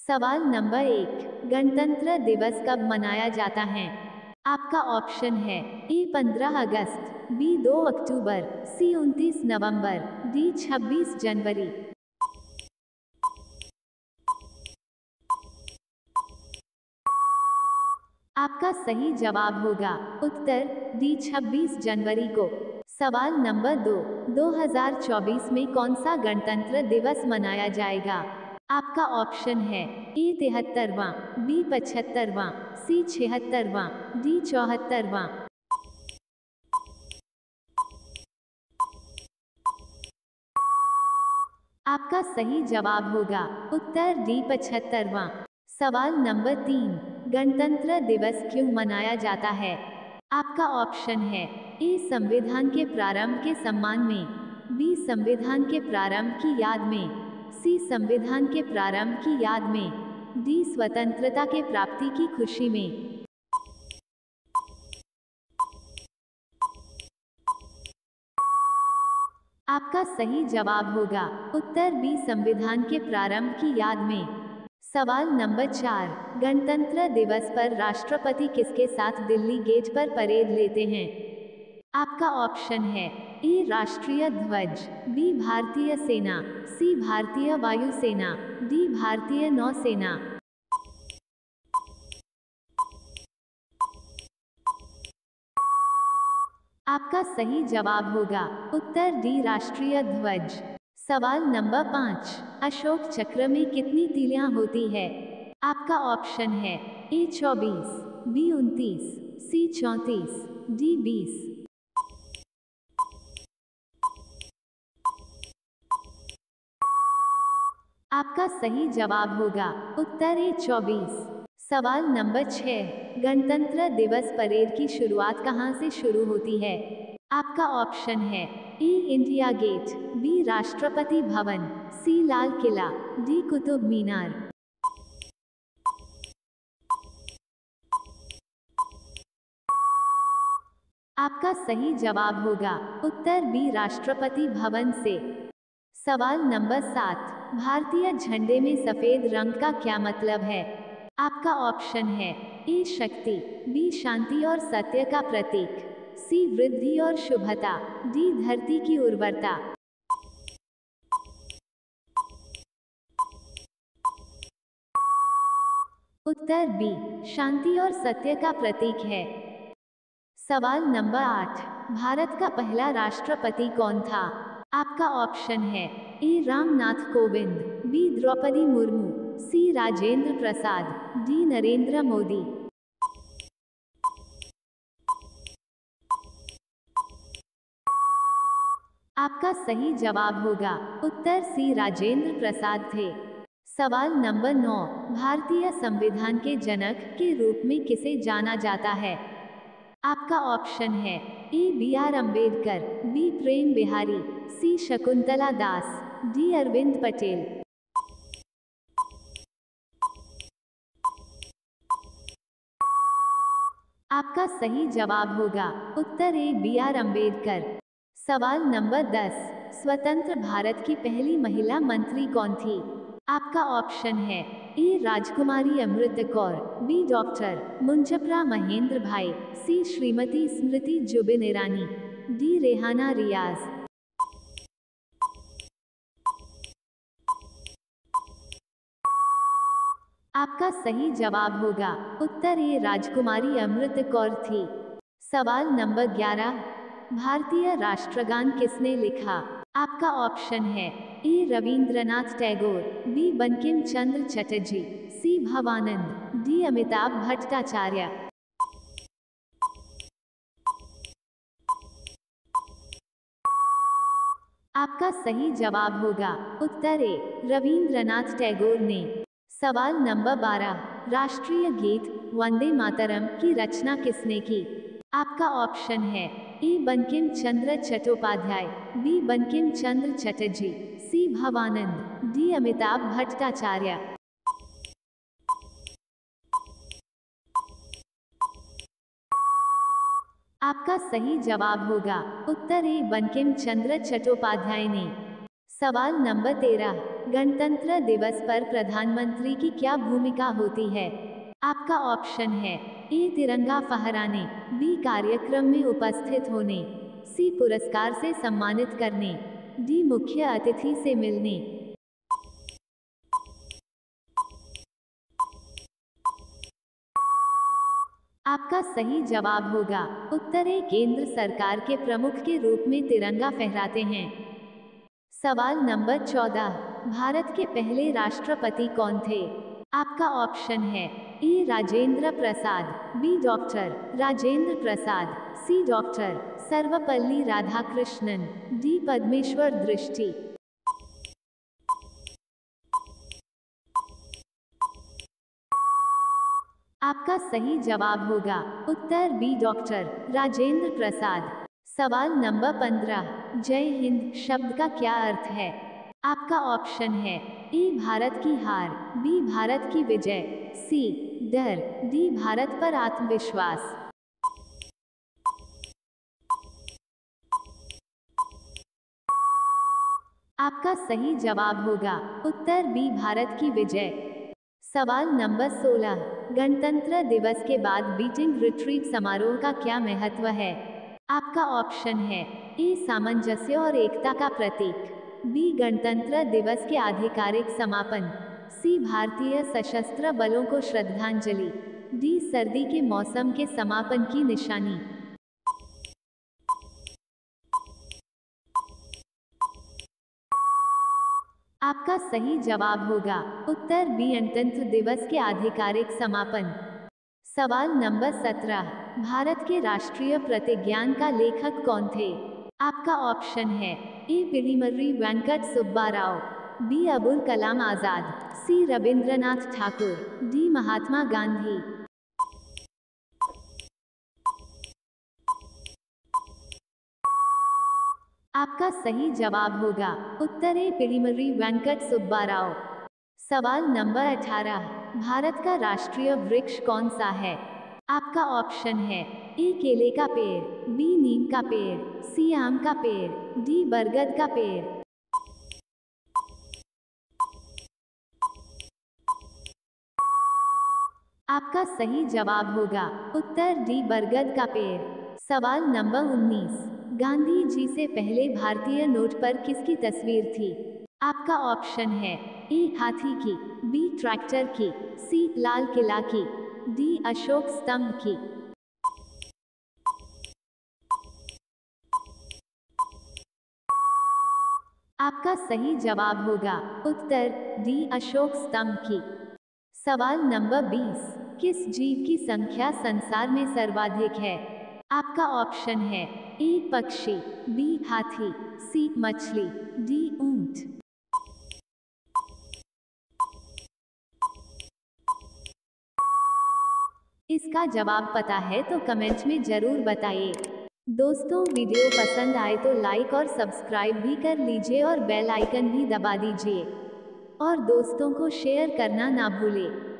सवाल नंबर 1, गणतंत्र दिवस कब मनाया जाता है? आपका ऑप्शन है ए 15 अगस्त, बी 2 अक्टूबर, सी 29 नवंबर, डी 26 जनवरी। आपका सही जवाब होगा उत्तर डी 26 जनवरी को। सवाल नंबर 2, 2024 में कौन सा गणतंत्र दिवस मनाया जाएगा? आपका ऑप्शन है ए 73वां, बी 75वां, सी 76वां, डी 74वां। आपका सही जवाब होगा उत्तर डी 75वां। सवाल नंबर 3, गणतंत्र दिवस क्यों मनाया जाता है? आपका ऑप्शन है ए संविधान के प्रारंभ के सम्मान में, बी संविधान के प्रारंभ की याद में, सी संविधान के प्रारंभ की याद में, डी स्वतंत्रता के प्राप्ति की खुशी में। आपका सही जवाब होगा उत्तर बी संविधान के प्रारंभ की याद में। सवाल नंबर 4, गणतंत्र दिवस पर राष्ट्रपति किसके साथ दिल्ली गेट पर परेड लेते हैं? आपका ऑप्शन है ए राष्ट्रीय ध्वज, बी भारतीय सेना, सी भारतीय वायुसेना, डी भारतीय नौसेना। आपका सही जवाब होगा उत्तर डी राष्ट्रीय ध्वज। सवाल नंबर 5, अशोक चक्र में कितनी तीलियां होती है? आपका ऑप्शन है ए 24, बी 29, सी 34, डी 20। आपका सही जवाब होगा उत्तर ए 24। सवाल नंबर 6, गणतंत्र दिवस परेड की शुरुआत कहां से शुरू होती है? आपका ऑप्शन है ए India gate, B Rashtrapati Bhavan, सी लाल किला, डी कुतुब मीनार। आपका सही जवाब होगा उत्तर बी राष्ट्रपति भवन से। सवाल नंबर 7, भारतीय झंडे में सफेद रंग का क्या मतलब है? आपका ऑप्शन है ए शक्ति, बी शांति और सत्य का प्रतीक, सी वृद्धि और शुभता, डी धरती की उर्वरता। उत्तर बी शांति और सत्य का प्रतीक है। सवाल नंबर 8, भारत का पहला राष्ट्रपति कौन था? आपका ऑप्शन है ए रामनाथ कोविंद, बी द्रौपदी मुर्मू, सी राजेंद्र प्रसाद, डी नरेंद्र मोदी। आपका सही जवाब होगा उत्तर सी राजेंद्र प्रसाद थे। सवाल नंबर 9, भारतीय संविधान के जनक के रूप में किसे जाना जाता है? आपका ऑप्शन है A B R Ambedkar, B Prem Bihari, C Shakuntala Das, D Arvind Patel. आपका सही जवाब होगा उत्तर ए बी आर अम्बेडकर। सवाल नंबर 10, स्वतंत्र भारत की पहली महिला मंत्री कौन थी? आपका ऑप्शन है ए राजकुमारी अमृत कौर, बी डॉक्टर मुंजप्रा महेंद्र भाई, सी श्रीमती स्मृति जुबिन ईरानी, डी रेहाना रियाज। आपका सही जवाब होगा उत्तर ए राजकुमारी अमृत कौर थी। सवाल नंबर 11, भारतीय राष्ट्रगान किसने लिखा? आपका ऑप्शन है ए रविंद्रनाथ टैगोर, बी बंकिम चंद्र चटर्जी, सी भवानंद, डी अमिताभ भट्टाचार्य। आपका सही जवाब होगा उत्तर ए रविंद्रनाथ टैगोर ने। सवाल नंबर 12, राष्ट्रीय गीत वंदे मातरम की रचना किसने की? आपका ऑप्शन है ए बंकिम चंद्र चट्टोपाध्याय, बी बंकिम चंद्र चटर्जी, सी भवानंद, डी अमिताभ भट्टाचार्य। आपका सही जवाब होगा उत्तर ए बंकिम चंद्र चट्टोपाध्याय ने। सवाल नंबर 13, गणतंत्र दिवस पर प्रधानमंत्री की क्या भूमिका होती है? आपका ऑप्शन है ए तिरंगा फहराने, बी कार्यक्रम में उपस्थित होने, सी पुरस्कार से सम्मानित करने, डी मुख्य अतिथि से मिलने। आपका सही जवाब होगा उत्तर ए केंद्र सरकार के प्रमुख के रूप में तिरंगा फहराते हैं। सवाल नंबर 14, भारत के पहले राष्ट्रपति कौन थे? आपका ऑप्शन है ए राजेंद्र प्रसाद, बी डॉक्टर राजेंद्र प्रसाद, सी डॉक्टर सर्वपल्ली राधाकृष्णन, डी पद्मेश्वर दृष्टि। आपका सही जवाब होगा उत्तर बी डॉक्टर राजेंद्र प्रसाद। सवाल नंबर 15, जय हिंद शब्द का क्या अर्थ है? आपका ऑप्शन है ए भारत की हार, बी भारत की विजय, सी डर, डी भारत पर आत्मविश्वास। आपका सही जवाब होगा उत्तर बी भारत की विजय। सवाल नंबर 16, गणतंत्र दिवस के बाद बीटिंग रिट्रीट समारोह का क्या महत्व है? आपका ऑप्शन है ए सामंजस्य और एकता का प्रतीक, बी गणतंत्र दिवस के आधिकारिक समापन, सी भारतीय सशस्त्र बलों को श्रद्धांजलि, डी सर्दी के मौसम के समापन की निशानी। आपका सही जवाब होगा उत्तर बी गणतंत्र दिवस के आधिकारिक समापन। सवाल नंबर 17, भारत के राष्ट्रीय प्रतिज्ञान का लेखक कौन थे? आपका ऑप्शन है ए पिडिमर्री वेंकट सुब्बा राव, बी अबुल कलाम आजाद, सी रविंद्रनाथ ठाकुर, डी महात्मा गांधी। आपका सही जवाब होगा उत्तर ए पिडिमर्री वेंकट सुब्बा राव। सवाल नंबर 18, भारत का राष्ट्रीय वृक्ष कौन सा है? आपका ऑप्शन है ए केले का पेड़, बी नीम का पेड़, सी आम का पेड़, डी बरगद का पेड़। आपका सही जवाब होगा उत्तर डी बरगद का पेड़। सवाल नंबर 19, गांधी जी से पहले भारतीय नोट पर किसकी तस्वीर थी? आपका ऑप्शन है ए हाथी की, बी ट्रैक्टर की, सी लाल किला की, डी अशोक स्तंभ की। आपका सही जवाब होगा उत्तर डी अशोक स्तंभ की। सवाल नंबर 20, किस जीव की संख्या संसार में सर्वाधिक है? आपका ऑप्शन है ए पक्षी, बी हाथी, सी मछली, डी ऊंट। इसका जवाब पता है तो कमेंट में जरूर बताइए। दोस्तों वीडियो पसंद आए तो लाइक और सब्सक्राइब भी कर लीजिए और बेल आइकन भी दबा दीजिए और दोस्तों को शेयर करना ना भूलें।